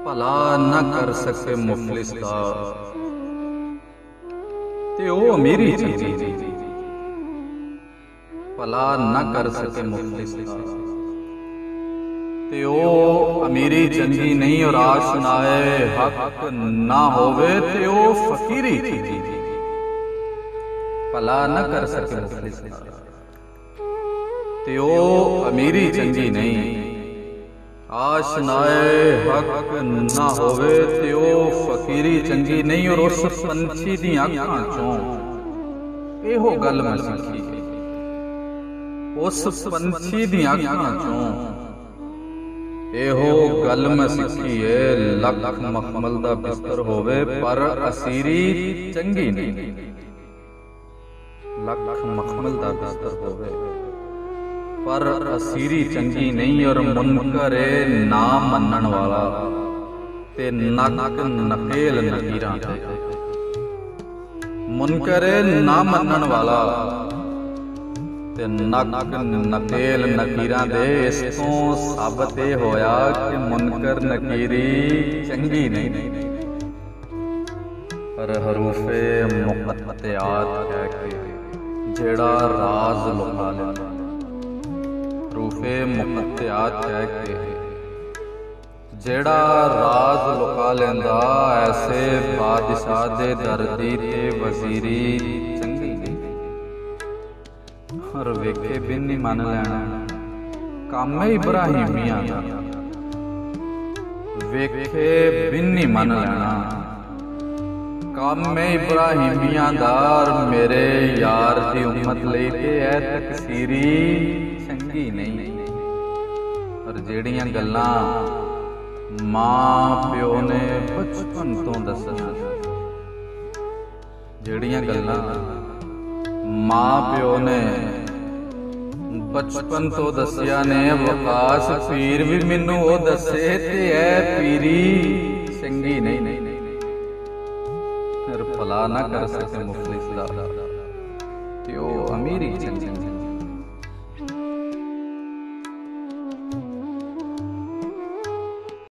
भला न कर सके मुफलिस दा ते ओ अमीरी चंगी। भला न कर सके मुफलिस दा ते ओ अमीरी चंगी नहीं। और आश नाए हक ना होवे ते ओ फकीरी चंगी। भला न कर सके मुफलिस दा ते ओ अमीरी चंगी नहीं। आश नाए हक ना होवे ते ओ फकीरी चंगी नहीं। और उस पंछी दी अखां चों एहो गल मैं सीखी है। उस पंछी दी अखां चों एहो गल मैं सीखी है। लख मखमल दा बिस्तर होवे पर असीरी चंगी नहीं। लख मखमल दा बिस्तर होवे पर असीरी चंगी नहीं। और मुनकर ना मनन वाला ते नक नकेल नकीरां दे। मुनकर ना मनन वाला ते नक नकेल नकीरां दे। इस तों साबित ये होया कि मुनकर नकीरी चंगी नहीं। पर हरूफे मुक़त्तिआत है कि जेड़ा राज लुका लेंदा। रूफे मुक़त्तिआत है कि जेड़ा राज लुका लेंदा। ऐसे बादशाह दे दर्दी ते वजीरी चंगी नहीं। और वेखे बिन नहीं मन लैना काम इब्राहिमियां दा। वेखे बिन नहीं मन लैना काम इब्राहिमियां दा। और मेरे यार दी उम्मत लई ते ऐ तकसीरी चंगी नहीं। और जेड़ियां गल्लां मां प्यो ने बचपन तो दसना। जेड़ियां गल्लां मां प्यो ने बचपन तो दसिया ने। वकास पीर भी मैनू ओ दसे ते ऐ पीरी चंगी नहीं। भला ना कर सके मुफलिस दा ते ओ अमीरी चंगी।